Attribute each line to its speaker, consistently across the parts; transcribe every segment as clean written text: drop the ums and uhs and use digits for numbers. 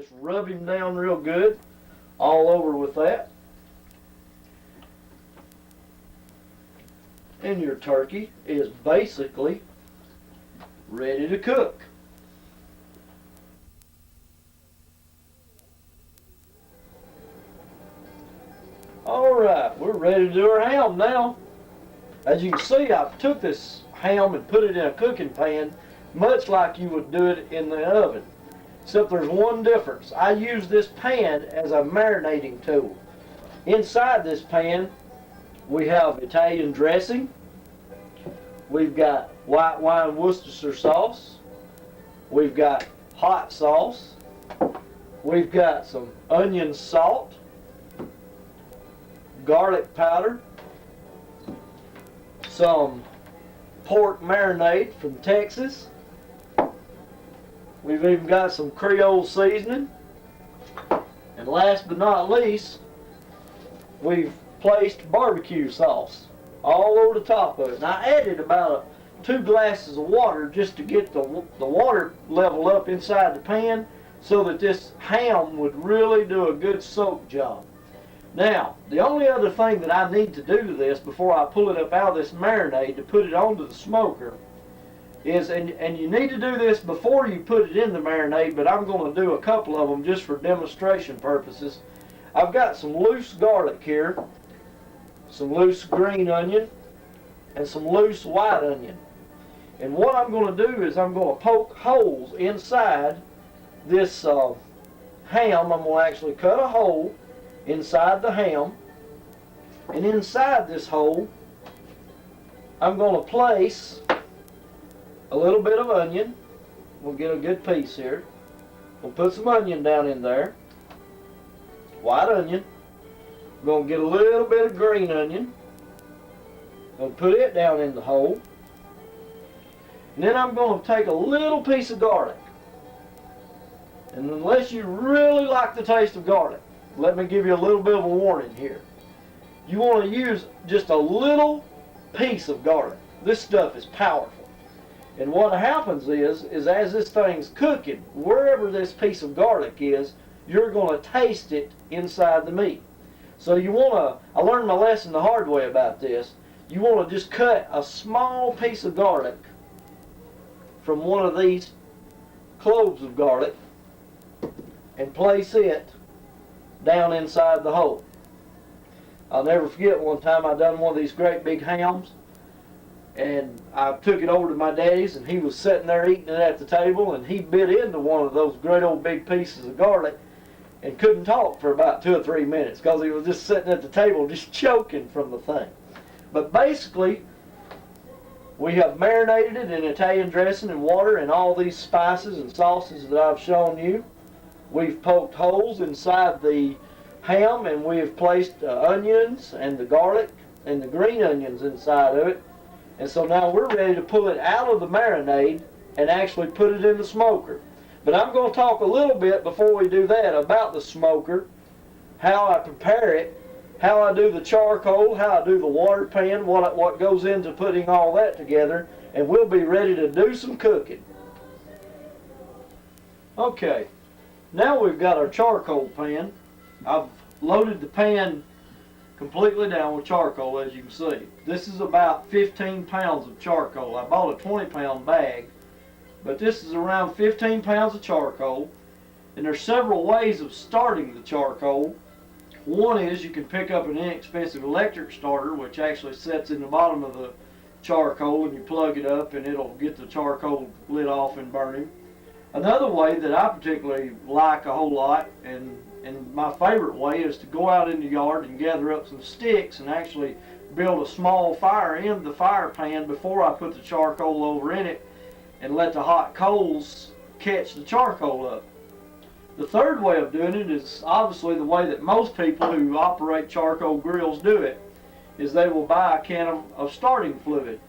Speaker 1: Just rub him down real good, all over with that. And your turkey is basically ready to cook. Alright, we're ready to do our ham now. As you can see, I took this ham and put it in a cooking pan, much like you would do it in the oven. Except there's one difference. I use this pan as a marinating tool. Inside this pan, we have Italian dressing. We've got white wine Worcestershire sauce. We've got hot sauce. We've got some onion salt, garlic powder, some pork marinade from Texas. We've even got some Creole seasoning. And last but not least, we've placed barbecue sauce all over the top of it. And I added about 2 glasses of water just to get the water level up inside the pan so that this ham would really do a good soak job. Now, the only other thing that I need to do to this before I pull it up out of this marinade to put it onto the smoker is, and you need to do this before you put it in the marinade, but I'm going to do a couple of them just for demonstration purposes. I've got some loose garlic here, some loose green onion, and some loose white onion. And what I'm going to do is I'm going to poke holes inside this ham. I'm going to actually cut a hole inside the ham, and inside this hole I'm going to place a little bit of onion. We'll get a good piece here. We'll put some onion down in there, white onion. We're going to get a little bit of green onion. We'll put it down in the hole, and then I'm going to take a little piece of garlic. And unless you really like the taste of garlic, let me give you a little bit of a warning here. You want to use just a little piece of garlic. This stuff is powerful. And what happens is as this thing's cooking, wherever this piece of garlic is, you're going to taste it inside the meat. So you want to, I learned my lesson the hard way about this, you want to just cut a small piece of garlic from one of these cloves of garlic and place it down inside the hole. I'll never forget one time I done one of these great big hams, and I took it over to my daddy's, and he was sitting there eating it at the table, and he bit into one of those great old big pieces of garlic and couldn't talk for about 2 or 3 minutes because he was just sitting at the table just choking from the thing. But basically, we have marinated it in Italian dressing and water and all these spices and sauces that I've shown you. We've poked holes inside the ham, and we have placed onions and the garlic and the green onions inside of it. And so now we're ready to pull it out of the marinade and actually put it in the smoker. But I'm going to talk a little bit before we do that about the smoker, how I prepare it, how I do the charcoal, how I do the water pan, what goes into putting all that together, and we'll be ready to do some cooking. Okay. Now we've got our charcoal pan. I've loaded the pan completely down with charcoal, as you can see. This is about 15 pounds of charcoal. I bought a 20-pound bag, but this is around 15 pounds of charcoal. And there's several ways of starting the charcoal. One is you can pick up an inexpensive electric starter, which actually sits in the bottom of the charcoal, and you plug it up and it'll get the charcoal lit off and burning. Another way that I particularly like a whole lot, and my favorite way, is to go out in the yard and gather up some sticks and actually build a small fire in the fire pan before I put the charcoal over in it and let the hot coals catch the charcoal up. The third way of doing it is obviously the way that most people who operate charcoal grills do it, is they will buy a can of starting fluid.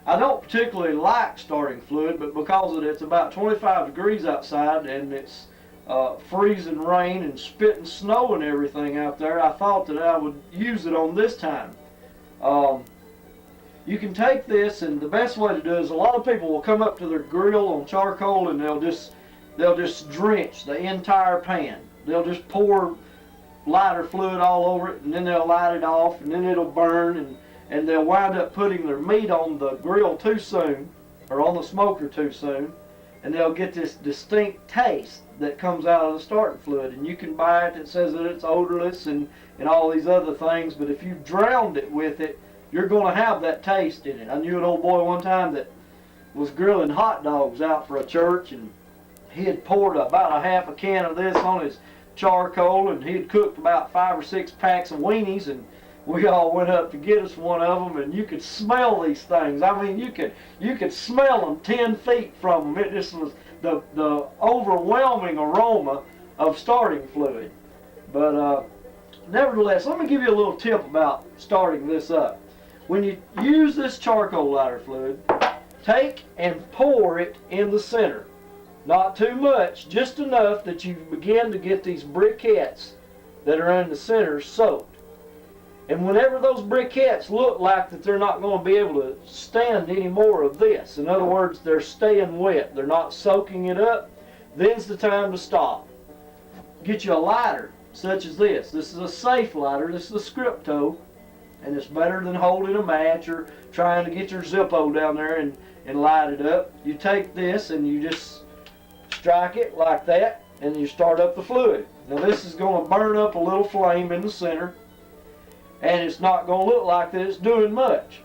Speaker 1: I don't particularly like starting fluid, but because it's about 25 degrees outside and it's freezing rain and spitting snow and everything out there, I thought that I would use it on this time. You can take this, and the best way to do it is a lot of people will come up to their grill on charcoal and they'll just they'll just drench the entire pan. They'll just pour lighter fluid all over it, and then they'll light it off, and then it'll burn, and they'll wind up putting their meat on the grill too soon, or on the smoker too soon, and they'll get this distinct taste that comes out of the starting fluid. And you can buy it that says that it's odorless and all these other things, but if you drowned it with it, you're going to have that taste in it. I knew an old boy one time that was grilling hot dogs out for a church, and he had poured about a half a can of this on his charcoal, and he had cooked about 5 or 6 packs of weenies, and we all went up to get us one of them, and you could smell these things. I mean, you could smell them 10 feet from them. It just was the overwhelming aroma of starting fluid. But nevertheless, let me give you a little tip about starting this up. When you use this charcoal lighter fluid, take and pour it in the center. Not too much, just enough that you begin to get these briquettes that are in the center soaked. And whenever those briquettes look like that they're not going to be able to stand any more of this, in other words, they're staying wet, they're not soaking it up, then's the time to stop. Get you a lighter such as this. This is a safe lighter. This is a Scripto, and it's better than holding a match or trying to get your Zippo down there and light it up. You take this and you just strike it like that, and you start up the fluid. Now this is going to burn up a little flame in the center, and it's not going to look like that it's doing much.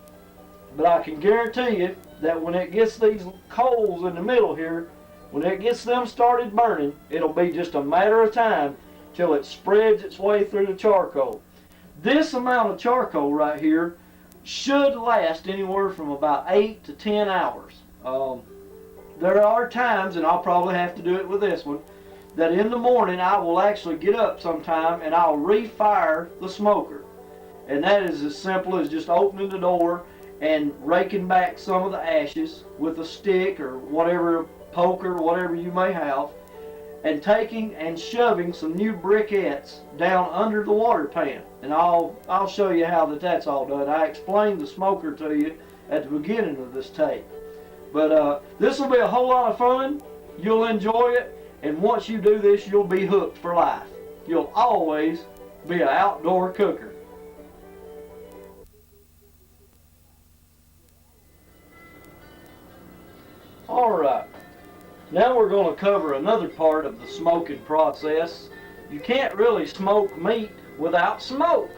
Speaker 1: But I can guarantee you that when it gets these coals in the middle here, when it gets them started burning, it'll be just a matter of time till it spreads its way through the charcoal. This amount of charcoal right here should last anywhere from about 8 to 10 hours. There are times, and I'll probably have to do it with this one, that in the morning I will actually get up sometime and I'll refire the smoker. And that is as simple as just opening the door and raking back some of the ashes with a stick or whatever, poker, whatever you may have, and taking and shoving some new briquettes down under the water pan. And I'll show you how that's all done. I explained the smoker to you at the beginning of this tape. But this will be a whole lot of fun. You'll enjoy it, and once you do this, you'll be hooked for life. You'll always be an outdoor cooker. Alright, now we're going to cover another part of the smoking process. You can't really smoke meat without smoke.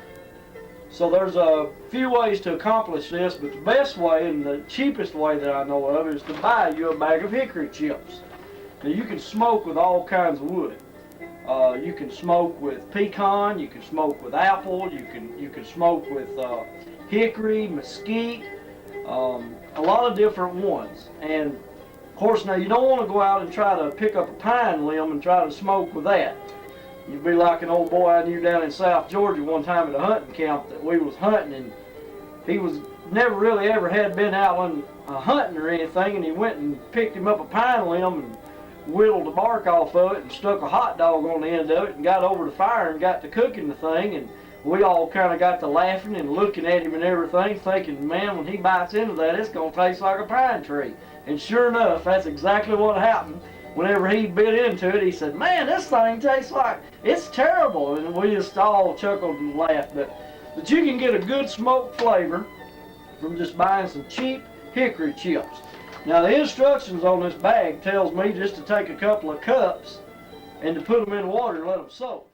Speaker 1: So there's a few ways to accomplish this, but the best way and the cheapest way that I know of is to buy you a bag of hickory chips. Now you can smoke with all kinds of wood. You can smoke with pecan, you can smoke with apple, you can smoke with hickory, mesquite, a lot of different ones. And of course, now you don't want to go out and try to pick up a pine limb and try to smoke with that. You'd be like an old boy I knew down in South Georgia one time at a hunting camp that we was hunting, and he was never really ever had been out on hunting or anything, and he went and picked him up a pine limb and whittled the bark off of it and stuck a hot dog on the end of it and got over the fire and got to cooking the thing, and we all kind of got to laughing and looking at him and everything, thinking, man, when he bites into that, it's going to taste like a pine tree. And sure enough, that's exactly what happened. Whenever he bit into it, he said, man, this thing tastes like, it's terrible. And we just all chuckled and laughed. But you can get a good smoked flavor from just buying some cheap hickory chips. Now the instructions on this bag tells me just to take a couple of cups and to put them in water and let them soak.